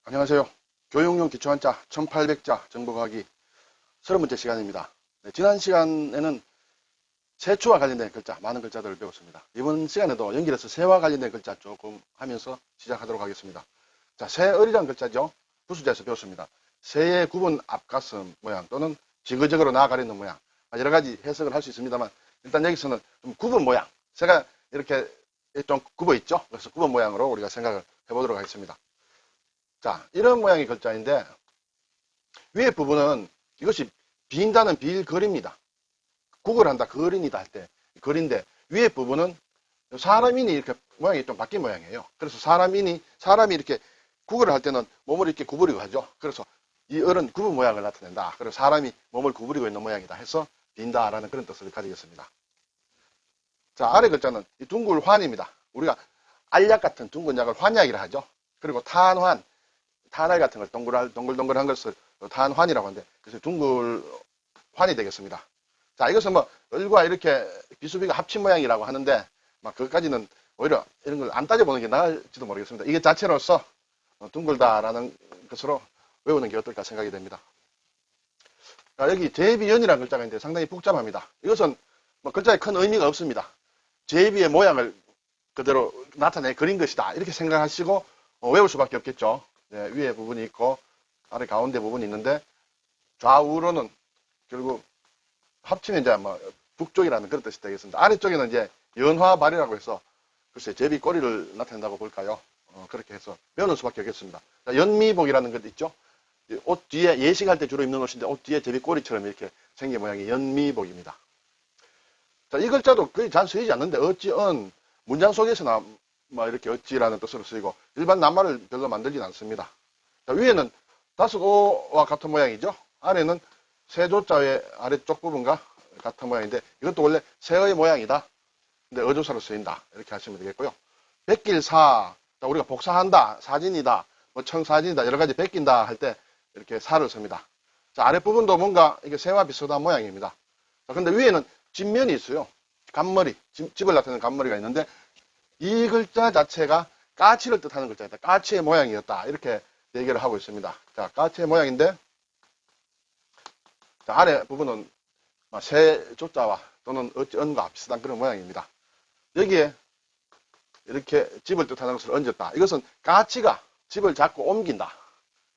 안녕하세요. 교육용 기초한자 1800자 정보가기 30번째 시간입니다. 네, 지난 시간에는 세추와 관련된 글자, 많은 글자들을 배웠습니다. 이번 시간에도 연결해서 새와 관련된 글자 조금 하면서 시작하도록 하겠습니다. 자, 새얼이라는 글자죠. 부수자에서 배웠습니다. 새의 굽은 앞가슴 모양 또는 지그재그로 나아가리는 모양, 여러 가지 해석을 할 수 있습니다만 일단 여기서는 좀 굽은 모양, 새가 이렇게 좀 굽어 있죠. 그래서 굽은 모양으로 우리가 생각을 해보도록 하겠습니다. 자, 이런 모양의 글자인데 위에 부분은 이것이 빈다는 빌거리입니다. 국을 한다, 거린이다 할 때 거리인데 위에 부분은 사람인이 이렇게 모양이 좀 바뀐 모양이에요. 그래서 사람이 이렇게 국을 할 때는 몸을 이렇게 구부리고 하죠. 그래서 이 얼은 굽은 모양을 나타낸다. 그래서 사람이 몸을 구부리고 있는 모양이다 해서 빈다라는 그런 뜻을 가지겠습니다. 자, 아래 글자는 이 둥글환입니다. 우리가 알약 같은 둥근 약을 환약이라 하죠. 그리고 탄환, 탄알 같은 걸 동글동글한 것을 탄환이라고 하는데 그래서 둥글환이 되겠습니다. 자, 이것은 뭐 얼과 이렇게 비수비가 합친 모양이라고 하는데 막 그것까지는 오히려 이런 걸 안 따져보는 게 나을지도 모르겠습니다. 이게 자체로서 둥글다라는 것으로 외우는 게 어떨까 생각이 됩니다. 자, 여기 제비연이라는 글자가 있는데 상당히 복잡합니다. 이것은 뭐 글자에 큰 의미가 없습니다. 제비의 모양을 그대로 나타내 그린 것이다 이렇게 생각하시고 외울 수밖에 없겠죠. 네, 위에 부분이 있고 아래 가운데 부분이 있는데 좌우로는 결국 합치면 이제 뭐 북쪽이라는 그런 뜻이 되겠습니다. 아래쪽에는 이제 연화발이라고 해서 글쎄 제비 꼬리를 나타낸다고 볼까요? 그렇게 해서 배우는 수밖에 없겠습니다. 자, 연미복이라는 것도 있죠. 옷 뒤에 예식할 때 주로 입는 옷인데 옷 뒤에 제비 꼬리처럼 이렇게 생긴 모양이 연미복입니다. 자, 이 글자도 거의 잘 쓰이지 않는데 어찌언 문장 속에서나 뭐 이렇게 어찌라는 뜻으로 쓰이고 일반 낱말을 별로 만들진 않습니다. 자, 위에는 다섯오와 같은 모양이죠. 아래는 세조자의 아래쪽 부분과 같은 모양인데 이것도 원래 새의 모양이다. 근데 어조사로 쓰인다. 이렇게 하시면 되겠고요. 백길사, 우리가 복사한다, 사진이다, 뭐 청사진이다, 여러 가지 베낀다 할 때 이렇게 사를 씁니다. 자, 아랫부분도 뭔가 이게 새와 비슷한 모양입니다. 자, 근데 위에는 집면이 있어요. 간머리, 집을 나타내는 간머리가 있는데 이 글자 자체가 까치를 뜻하는 글자이다. 까치의 모양이었다. 이렇게 얘기를 하고 있습니다. 자, 까치의 모양인데 자, 아래 부분은 새 조자와 또는 어찌언과 비슷한 그런 모양입니다. 여기에 이렇게 집을 뜻하는 것을 얹었다. 이것은 까치가 집을 자꾸 옮긴다.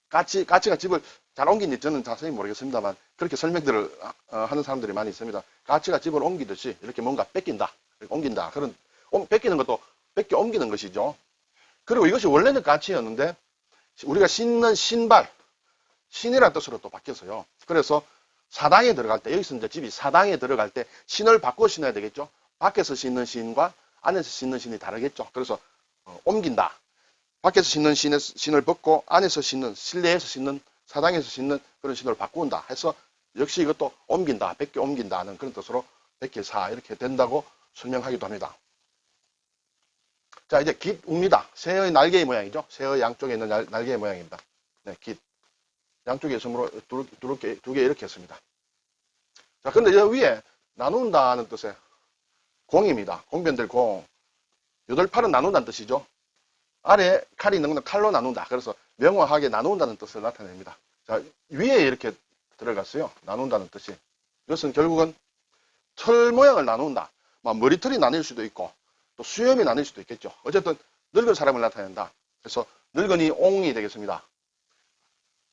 까치가 집을 잘 옮긴지 저는 자세히 모르겠습니다만 그렇게 설명들을 하는 사람들이 많이 있습니다. 까치가 집을 옮기듯이 이렇게 뭔가 뺏긴다. 이렇게 옮긴다. 그런 뺏기는 것도 뺏겨 옮기는 것이죠. 그리고 이것이 원래는 까치였는데 우리가 신는 신발, 신이라는 뜻으로 또 바뀌었어요. 그래서 사당에 들어갈 때, 여기서 이제 집이 사당에 들어갈 때 신을 바꿔 신어야 되겠죠. 밖에서 신는 신과 안에서 신는 신이 다르겠죠. 그래서 옮긴다. 밖에서 신는 신을 벗고 안에서 신는, 실내에서 신는, 사당에서 신는 그런 신을 바꾼다 해서 역시 이것도 옮긴다, 뺏겨 옮긴다는 그런 뜻으로 백길사 이렇게 된다고 설명하기도 합니다. 자, 이제 깃웁니다. 새의 날개의 모양이죠. 새의 양쪽에 있는 날개의 모양입니다. 네, 깃. 양쪽에 섬으로 두 개 이렇게 했습니다. 자, 근데 여기 위에 나눈다는 뜻의 공입니다. 공변될 공. 여덟 팔은 나눈다는 뜻이죠. 아래 칼이 있는 건 칼로 나눈다. 그래서 명확하게 나눈다는 뜻을 나타냅니다. 자, 위에 이렇게 들어갔어요. 나눈다는 뜻이. 이것은 결국은 털 모양을 나눈다. 머리털이 나뉠 수도 있고 또 수염이 나뉠 수도 있겠죠. 어쨌든 늙은 사람을 나타낸다. 그래서 늙은이 옹이 되겠습니다.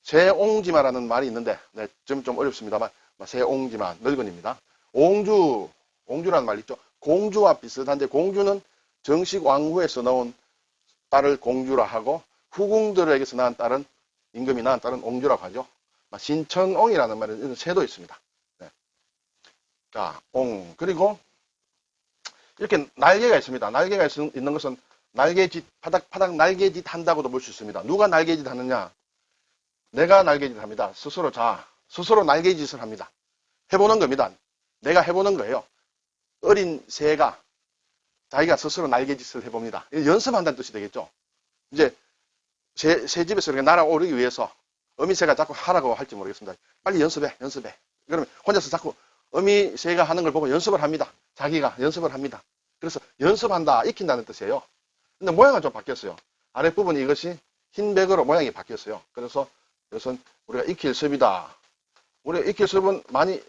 새옹지마라는 말이 있는데 네, 좀 어렵습니다만 새옹지마, 늙은입니다. 옹주라는 말 있죠. 공주와 비슷한데 공주는 정식 왕후에서 나온 딸을 공주라 하고 후궁들에게서 낳은 딸은 임금이 낳은 딸은 옹주라고 하죠. 신천옹이라는 말은 새도 있습니다. 네. 자, 옹. 그리고 이렇게 날개가 있습니다. 날개가 있는 것은 날개짓, 파닥 날개짓 한다고도 볼 수 있습니다. 누가 날개짓 하느냐? 내가 날개짓 합니다. 스스로 날개짓을 합니다. 해보는 겁니다. 내가 해보는 거예요. 어린 새가 자기가 스스로 날개짓을 해봅니다. 연습한다는 뜻이 되겠죠. 이제 새 집에서 이렇게 날아오르기 위해서 어미새가 자꾸 하라고 할지 모르겠습니다. 빨리 연습해. 그러면 혼자서 자꾸 어미새가 하는 걸 보고 연습을 합니다. 자기가 연습을 합니다. 그래서 연습한다, 익힌다는 뜻이에요. 근데 모양은 좀 바뀌었어요. 아랫부분이 이것이 흰백으로 모양이 바뀌었어요. 그래서 이것은 우리가 익힐섭이다. 우리가 익힐섭은 많이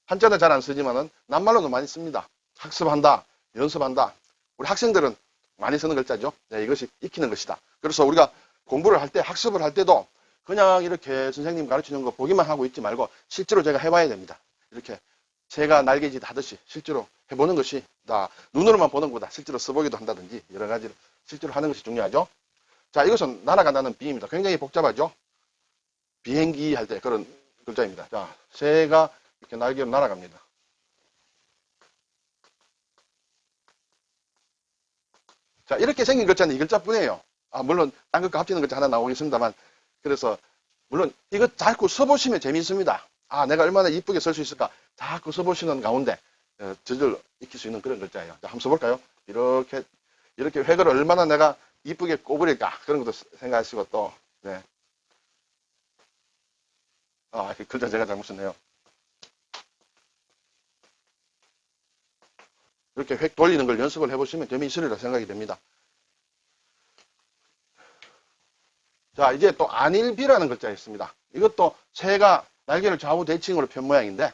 한자는 잘 안 쓰지만은 낱말로도 많이 씁니다. 학습한다, 연습한다. 우리 학생들은 많이 쓰는 글자죠. 네, 이것이 익히는 것이다. 그래서 우리가 공부를 할 때, 학습을 할 때도 그냥 이렇게 선생님 가르치는 거 보기만 하고 있지 말고 실제로 제가 해봐야 됩니다. 이렇게 새가 날개짓 하듯이 실제로 해보는 것이 나 눈으로만 보는 것보다 실제로 써보기도 한다든지 여러 가지로 실제로 하는 것이 중요하죠. 자, 이것은 날아간다는 비입니다. 굉장히 복잡하죠. 비행기 할 때 그런 글자입니다. 자, 새가 이렇게 날개로 날아갑니다. 자, 이렇게 생긴 글자는 이 글자뿐이에요. 물론 딴 것과 합치는 글자 하나 나오겠습니다만, 그래서 물론 이거 자꾸 써보시면 재미있습니다. 내가 얼마나 이쁘게 쓸 수 있을까 자꾸 써보시는 가운데 저절로 익힐 수 있는 그런 글자예요. 자, 한번 써볼까요? 이렇게 획을 얼마나 내가 이쁘게 꼽으릴까 그런 것도 생각하시고 또 네. 글자 제가 잘못 썼네요. 이렇게 획 돌리는 걸 연습을 해보시면 재미있으리라 생각이 됩니다. 자, 이제 또 안일비라는 글자가 있습니다. 이것도 새가 날개를 좌우 대칭으로 편 모양인데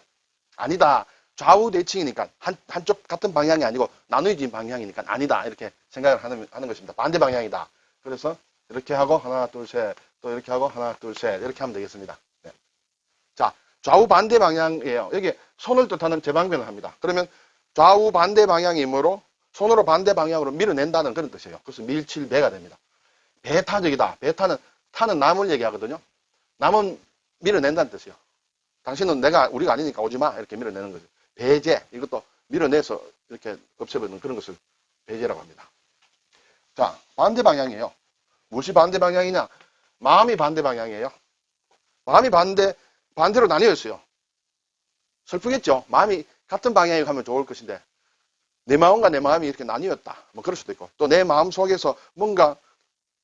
아니다. 좌우 대칭이니까 한쪽 같은 방향이 아니고 나누어진 방향이니까 아니다. 이렇게 생각을 하는 것입니다. 반대 방향이다. 그래서 이렇게 하고 하나, 둘, 셋. 또 이렇게 하고 하나, 둘, 셋. 이렇게 하면 되겠습니다. 네. 자, 좌우 반대 방향이에요. 여기 손을 뜻하는 재방변을 합니다. 그러면 좌우 반대 방향이므로 손으로 반대 방향으로 밀어낸다는 그런 뜻이에요. 그래서 밀칠배가 됩니다. 배타적이다. 타는 남을 얘기하거든요. 남은 밀어낸다는 뜻이에요. 당신은 우리가 아니니까 오지 마. 이렇게 밀어내는 거죠. 배제. 이것도 밀어내서 이렇게 없애버리는 그런 것을 배제라고 합니다. 자, 반대 방향이에요. 무엇이 반대 방향이냐? 마음이 반대 방향이에요. 마음이 반대로 나뉘어 있어요. 슬프겠죠? 마음이 같은 방향에 가면 좋을 것인데, 내 마음과 내 마음이 이렇게 나뉘었다. 뭐 그럴 수도 있고, 또 내 마음 속에서 뭔가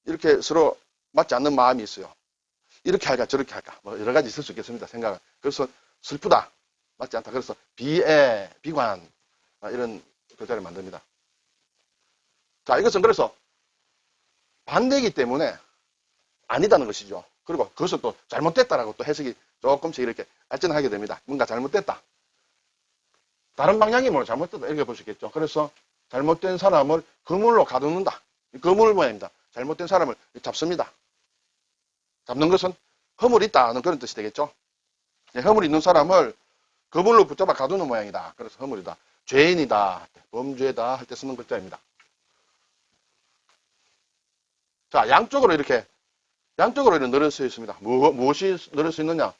이렇게 서로 맞지 않는 마음이 있어요. 이렇게 할까, 저렇게 할까. 뭐 여러 가지 있을 수 있겠습니다. 생각은. 그래서 슬프다. 맞지 않다. 그래서 비관. 이런 글자를 만듭니다. 자, 이것은 그래서 반대이기 때문에 아니다는 것이죠. 그리고 그것은 또 잘못됐다라고 또 해석이 조금씩 이렇게 발전하게 됩니다. 뭔가 잘못됐다. 다른 방향이 뭐 잘못됐다. 이렇게 볼 수 있겠죠. 그래서 잘못된 사람을 그물로 가두는다. 그물 모양입니다. 잘못된 사람을 잡습니다. 잡는 것은 허물이 있다는 그런 뜻이 되겠죠. 허물이 있는 사람을 그물로 붙잡아 가두는 모양이다. 그래서 허물이다. 죄인이다. 범죄다 할 때 쓰는 글자입니다. 자, 양쪽으로 이렇게 늘어 서 있습니다. 무엇이 늘어 서 있느냐?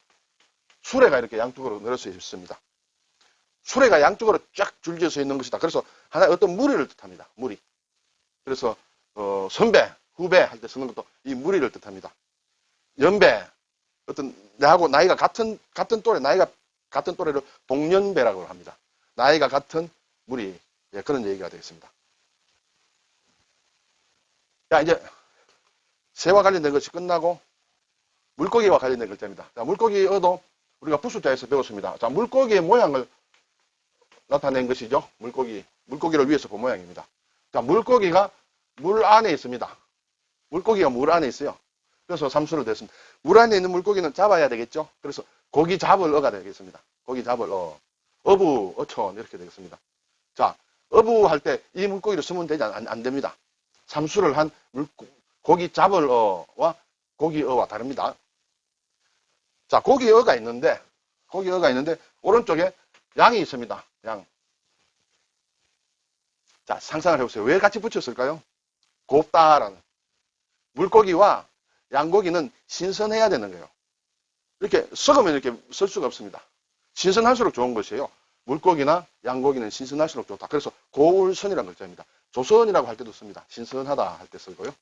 수레가 이렇게 양쪽으로 늘어 서 있습니다. 수레가 양쪽으로 쫙 줄지어 서 있는 것이다. 그래서 하나의 어떤 무리를 뜻합니다. 무리. 그래서 선배, 후배 할 때 쓰는 것도 이 무리를 뜻합니다. 연배, 어떤 나하고 나이가 같은 또래, 나이가 같은 또래를 동년배라고 합니다. 나이가 같은 무리, 그런 얘기가 되겠습니다. 자, 이제 새와 관련된 것이 끝나고 물고기와 관련된 글자입니다. 자, 물고기어도 우리가 부수자에서 배웠습니다. 자, 물고기의 모양을 나타낸 것이죠. 물고기를 위해서 본 모양입니다. 자, 물고기가 물 안에 있습니다. 물고기가 물 안에 있어요. 그래서 삼수를 댔습니다. 물 안에 있는 물고기는 잡아야 되겠죠. 그래서 고기 잡을 어가 되겠습니다. 고기 잡을 어. 어부, 어촌 이렇게 되겠습니다. 자, 어부 할 때 이 물고기를 쓰면 되지 안 됩니다. 삼수를 한 고기 잡을 어와 고기어와 다릅니다. 자, 고기어가 있는데 오른쪽에 양이 있습니다. 양. 자, 상상을 해보세요. 왜 같이 붙였을까요? 곱다라는. 물고기와 양고기는 신선해야 되는 거예요. 이렇게 썩으면 이렇게 쓸 수가 없습니다. 신선할수록 좋은 것이에요. 물고기나 양고기는 신선할수록 좋다. 그래서 고울선이라는 글자입니다. 조선이라고 할 때도 씁니다. 신선하다 할 때 쓰고요.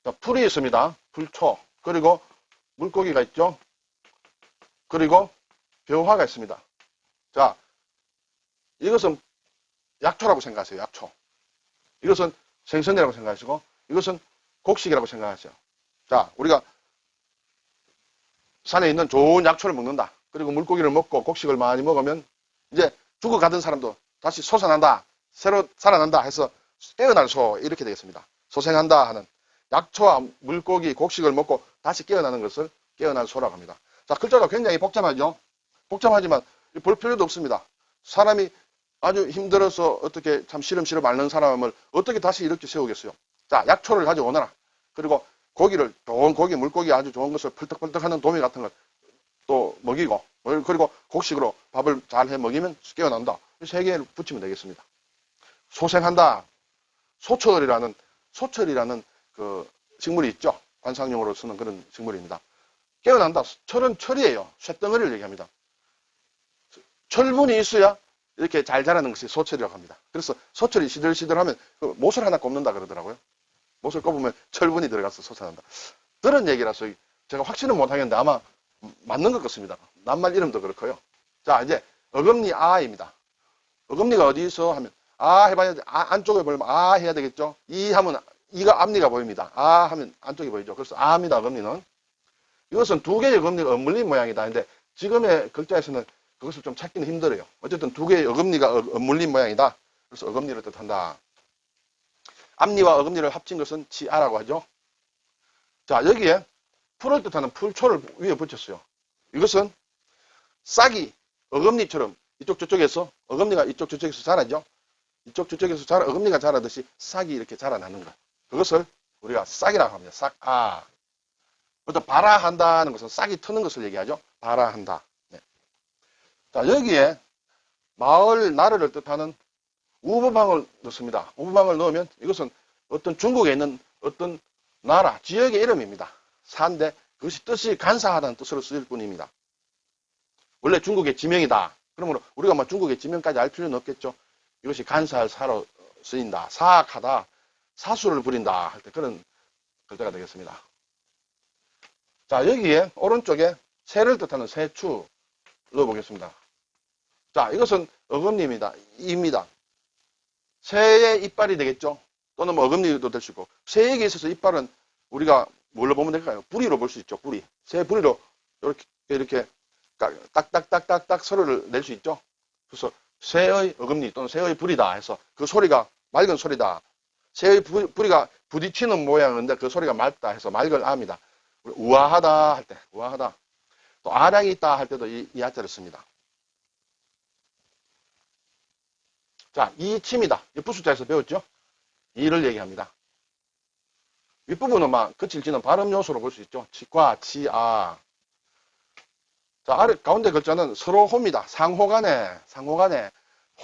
자, 풀이 있습니다. 풀초. 그리고 물고기가 있죠. 그리고 벼화가 있습니다. 자, 이것은 약초라고 생각하세요. 약초. 이것은 생선이라고 생각하시고 이것은 곡식이라고 생각하세요. 자, 우리가 산에 있는 좋은 약초를 먹는다. 그리고 물고기를 먹고 곡식을 많이 먹으면 이제 죽어가던 사람도 다시 솟아난다. 새로 살아난다 해서 깨어날 소 이렇게 되겠습니다. 소생한다 하는 약초와 물고기, 곡식을 먹고 다시 깨어나는 것을 깨어난 소라고 합니다. 자, 글자가 굉장히 복잡하죠? 복잡하지만 볼 필요도 없습니다. 사람이 아주 힘들어서 어떻게 참 시름시름 앓는 사람을 어떻게 다시 이렇게 세우겠어요? 자, 약초를 가져오너라. 그리고 고기를, 좋은 고기, 물고기 아주 좋은 것을 펄떡펄떡 하는 도미 같은 걸 또 먹이고, 그리고 곡식으로 밥을 잘 해 먹이면 깨어난다. 세 개를 붙이면 되겠습니다. 소생한다. 소철이라는 그 식물이 있죠. 관상용으로 쓰는 그런 식물입니다. 깨어난다. 철은 철이에요. 쇳덩어리를 얘기합니다. 철분이 있어야 이렇게 잘 자라는 것이 소철이라고 합니다. 그래서 소철이 시들시들하면 그 못을 하나 꼽는다 그러더라고요. 못을 꼽으면 철분이 들어가서 솟아난다. 들은 얘기라서 제가 확신은 못하겠는데 아마 맞는 것 같습니다. 낱말 이름도 그렇고요. 자, 이제 어금니 아입니다. 어금니가 어디서 하면 아 해봐야 돼. 아, 안쪽에 보면 아 해야 되겠죠. 이 하면 이가 앞니가 보입니다. 아 하면 안쪽이 보이죠. 그래서 아입니다. 어금니는. 이것은 두 개의 어금니가 엇물린 모양이다. 근데 지금의 글자에서는 그것을 좀 찾기는 힘들어요. 어쨌든 두 개의 어금니가 엇물린 모양이다. 그래서 어금니를 뜻한다. 앞니와 어금니를 합친 것은 치아라고 하죠. 자, 여기에 풀을 뜻하는 풀초를 위에 붙였어요. 이것은 싹이 어금니처럼 이쪽 저쪽에서 어금니가 이쪽 저쪽에서 자라죠. 이쪽 저쪽에서 어금니가 자라듯이 싹이 이렇게 자라나는 것. 그것을 우리가 싹이라고 합니다. 싹아. 어떤 발아한다는 것은 싹이 트는 것을 얘기하죠. 발아한다. 네. 자, 여기에 마을 나르를 뜻하는 우부방을 넣습니다. 우부방을 넣으면 이것은 어떤 중국에 있는 어떤 나라, 지역의 이름입니다. 사인데 그것이 뜻이 간사하다는 뜻으로 쓰일 뿐입니다. 원래 중국의 지명이다. 그러므로 우리가 뭐 중국의 지명까지 알 필요는 없겠죠. 이것이 간사할 사로 쓰인다. 사악하다. 사수를 부린다. 할 때 그런 글자가 되겠습니다. 자, 여기에 오른쪽에 새를 뜻하는 새추 넣어보겠습니다. 자, 이것은 어금니입니다. 입니다. 새의 이빨이 되겠죠. 또는 뭐 어금니도 될 수 있고. 새에게 있어서 이빨은 우리가 뭘로 보면 될까요? 부리로 볼 수 있죠. 부리. 새 부리로 이렇게 딱딱딱딱딱 소리를 낼 수 있죠. 그래서 새의 어금니 또는 새의 부리다 해서 그 소리가 맑은 소리다. 새의 부리가 부딪히는 모양인데 그 소리가 맑다 해서 맑을 아입니다. 우아하다 할 때, 우아하다. 또 아량이 있다 할 때도 이 아자를 씁니다. 자, 이침이다. 부수자에서 배웠죠? 이를 얘기합니다. 윗부분은 막 그칠지는 발음 요소로 볼 수 있죠. 치과, 치아. 자, 아래 가운데 글자는 서로호입니다. 상호간에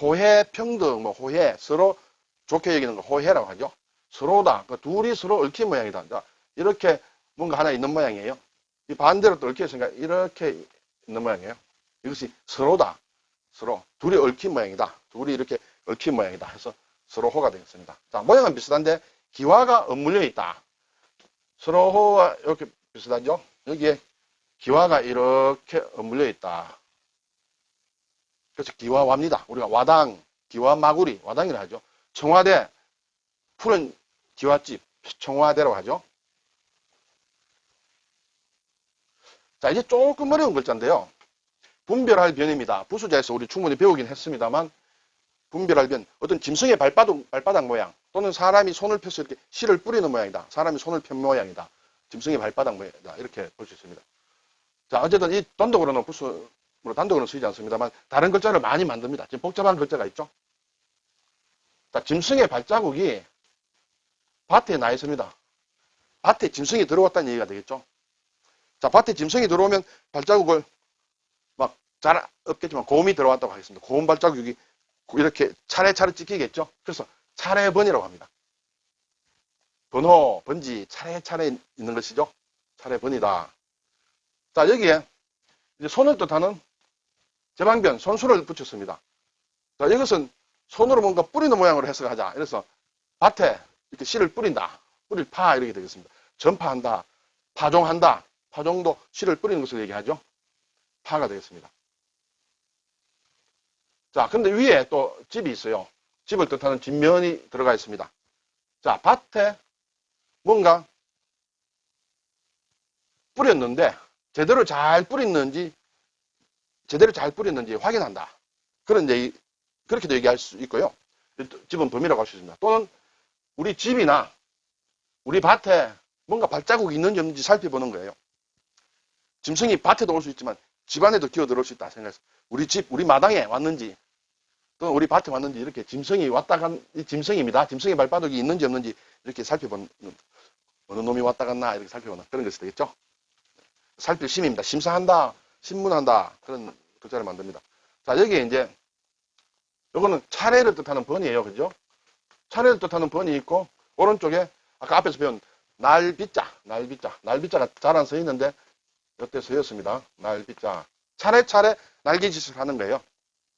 호혜, 평등, 뭐 호혜, 서로 좋게 여기는 거 호혜라고 하죠. 서로다. 그 둘이 서로 얽힌 모양이다. 자, 이렇게 뭔가 하나 있는 모양이에요. 이 반대로 또 얽혀 있으니까 이렇게 있는 모양이에요. 이것이 서로다. 서로. 둘이 얽힌 모양이다. 둘이 이렇게 얽힌 모양이다 해서 서로호가 되겠습니다. 자, 모양은 비슷한데 기와가 엇물려 있다. 서로호와 이렇게 비슷하죠? 여기에 기와가 이렇게 엇물려 있다. 그래서 기와와입니다. 우리가 와당, 기와 마구리, 와당이라 하죠. 청와대, 푸른 기와집, 청와대라고 하죠. 자, 이제 조금 어려운 글자인데요. 분별할 변입니다. 부수자에서 우리 충분히 배우긴 했습니다만, 분별할 변, 어떤 짐승의 발바닥 모양, 또는 사람이 손을 펴서 이렇게 실을 뿌리는 모양이다. 사람이 손을 편 모양이다. 짐승의 발바닥 모양이다. 이렇게 볼 수 있습니다. 자, 어쨌든 이 단독으로는 부수로 단독으로는 쓰이지 않습니다만, 다른 글자를 많이 만듭니다. 지금 복잡한 글자가 있죠. 자, 짐승의 발자국이 밭에 나 있습니다. 밭에 짐승이 들어왔다는 얘기가 되겠죠. 자, 밭에 짐승이 들어오면 발자국을 막 잘 없겠지만 곰이 들어왔다고 하겠습니다. 곰 발자국이 이렇게 차례차례 찍히겠죠. 그래서 차례번이라고 합니다. 번호, 번지, 차례차례 있는 것이죠. 차례번이다. 자, 여기에 이제 손을 뜻하는 제방변, 손수를 붙였습니다. 자, 이것은 손으로 뭔가 뿌리는 모양으로 해석하자. 그래서 밭에 이렇게 씨를 뿌린다. 뿌릴 파 이렇게 되겠습니다. 전파한다. 파종한다. 파종도 씨를 뿌리는 것을 얘기하죠. 파가 되겠습니다. 자, 근데 위에 또 집이 있어요. 집을 뜻하는 뒷면이 들어가 있습니다. 자, 밭에 뭔가 뿌렸는데 제대로 잘 뿌렸는지 확인한다. 그런 얘기, 그렇게도 얘기할 수 있고요. 집은 범위라고 할 수 있습니다. 또는 우리 집이나 우리 밭에 뭔가 발자국이 있는지 없는지 살펴보는 거예요. 짐승이 밭에도 올 수 있지만 집 안에도 기어들어올 수 있다 생각해서 우리 집, 우리 마당에 왔는지 또 우리 밭에 왔는지 이렇게 짐승이 왔다 간 짐승입니다. 짐승의 발바닥이 있는지 없는지 이렇게 살펴보는, 어느 놈이 왔다 갔나 이렇게 살펴보는 그런 것이 되겠죠. 살필 심입니다. 심사한다, 신문한다 그런 글자를 만듭니다. 자, 여기에 이제 요거는 차례를 뜻하는 번이에요. 그죠? 차례를 뜻하는 번이 있고 오른쪽에 아까 앞에서 배운 날비자가 잘 안 서 있는데 이때 서였습니다. 날비자. 차례차례 날개짓을 하는 거예요.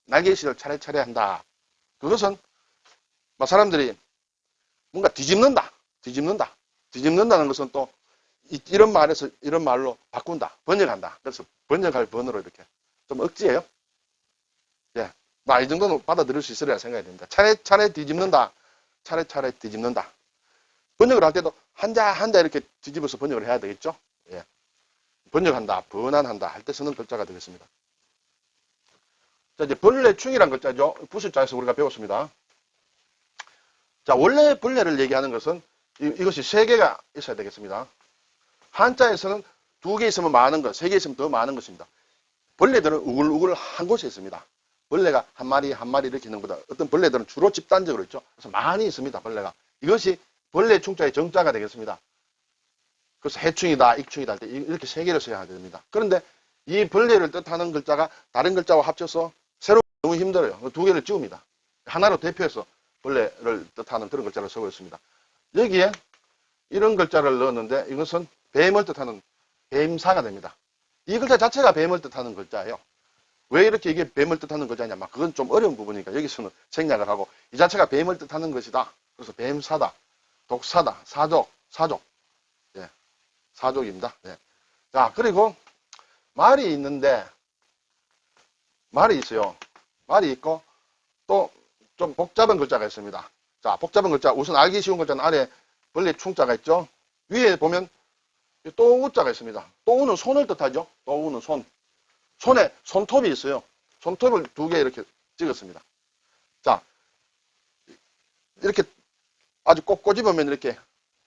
날개짓을 차례차례 한다. 그것은 사람들이 뭔가 뒤집는다는 것은 또 이런 말에서 이런 말로 바꾼다. 번역한다. 그래서 번역할 번으로 이렇게 좀 억지예요. 예. 이 정도는 받아들일 수 있으리라 생각이 됩니다. 차례차례 뒤집는다. 차례차례 뒤집는다. 번역을 할 때도 한자 이렇게 뒤집어서 번역을 해야 되겠죠. 예. 번역한다, 번안한다 할 때 쓰는 글자가 되겠습니다. 자, 이제 벌레충이란 글자죠. 부술자에서 우리가 배웠습니다. 자, 원래 벌레를 얘기하는 것은 이것이 3개가 있어야 되겠습니다. 한자에서는 2개 있으면 많은 것, 3개 있으면 더 많은 것입니다. 벌레들은 우글우글 한 곳에 있습니다. 벌레가 한 마리 이렇게 있는 것보다 어떤 벌레들은 주로 집단적으로 있죠. 그래서 많이 있습니다. 벌레가. 이것이 벌레충자의 정자가 되겠습니다. 그래서 해충이다, 익충이다 할 때 이렇게 3개를 써야 됩니다. 그런데 이 벌레를 뜻하는 글자가 다른 글자와 합쳐서 새로 너무 힘들어요. 2개를 지웁니다. 하나로 대표해서 벌레를 뜻하는 그런 글자를 쓰고 있습니다. 여기에 이런 글자를 넣었는데 이것은 뱀을 뜻하는 뱀사가 됩니다. 이 글자 자체가 뱀을 뜻하는 글자예요. 왜 이렇게 이게 뱀을 뜻하는 글자냐? 그건 좀 어려운 부분이니까 여기서는 생략을 하고 이 자체가 뱀을 뜻하는 것이다. 그래서 뱀사다, 독사다, 사족. 예, 사족입니다. 예. 자, 그리고 말이 있는데 말이 있어요. 말이 있고 또 좀 복잡한 글자가 있습니다. 자, 복잡한 글자 우선 알기 쉬운 글자는 아래 벌레 충자가 있죠. 위에 보면 또우자가 있습니다. 또우는 손을 뜻하죠. 또우는 손. 손에 손톱이 있어요. 손톱을 2개 이렇게 찍었습니다. 자, 이렇게 아주 꼭 꼬집으면 이렇게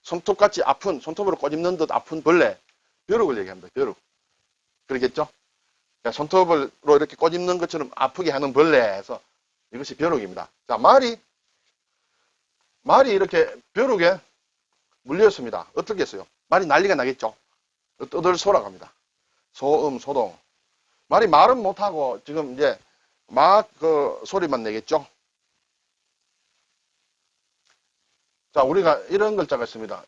손톱같이 아픈, 손톱으로 꼬집는 듯 아픈 벌레, 벼룩을 얘기합니다. 벼룩. 그러겠죠? 손톱으로 이렇게 꼬집는 것처럼 아프게 하는 벌레에서 이것이 벼룩입니다. 자, 말이 이렇게 벼룩에 물렸습니다. 어떻게 했어요? 말이 난리가 나겠죠? 떠들소라고 합니다. 소음, 소동. 말이 말은 못하고 지금 이제 소리만 내겠죠? 자, 우리가 이런 글자가 있습니다.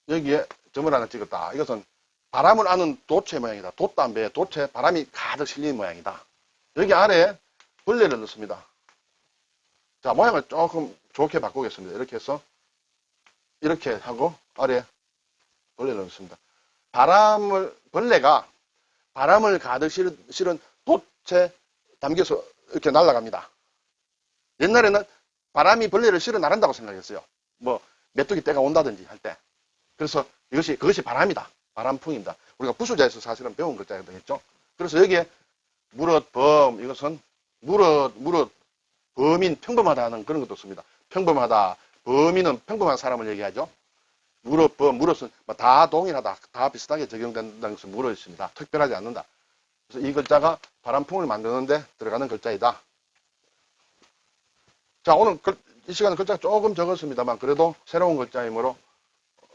여기에 점을 하나 찍었다. 이것은 바람을 아는 도체 모양이다. 돛담배에 도체 바람이 가득 실린 모양이다. 여기 아래에 벌레를 넣습니다. 자, 모양을 조금 좋게 바꾸겠습니다. 이렇게 해서 이렇게 하고 아래에 벌레를 넣습니다. 벌레가 바람을 가득 실은 돛에 담겨서 이렇게 날아갑니다. 옛날에는 바람이 벌레를 실어 나른다고 생각했어요. 메뚜기 때가 온다든지 할 때. 그래서 그것이 바람이다. 바람풍입니다. 우리가 부수자에서 사실은 배운 글자가 되겠죠. 그래서 여기에 무릇범, 이것은 무릇, 범인, 평범하다는 그런 것도 씁니다. 평범하다, 범인은 평범한 사람을 얘기하죠. 무릇범, 무릇은 다 동일하다, 다 비슷하게 적용된다는 것을 무릇입니다. 특별하지 않는다. 그래서 이 글자가 바람풍을 만드는데 들어가는 글자이다. 자, 오늘 이 시간은 글자가 조금 적었습니다만 그래도 새로운 글자이므로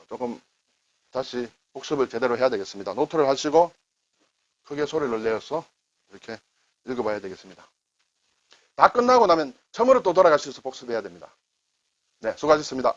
조금 다시 복습을 제대로 해야 되겠습니다. 노트를 하시고 크게 소리를 내어서 이렇게 읽어봐야 되겠습니다. 다 끝나고 나면 처음으로 또 돌아가셔서 복습해야 됩니다. 네, 수고하셨습니다.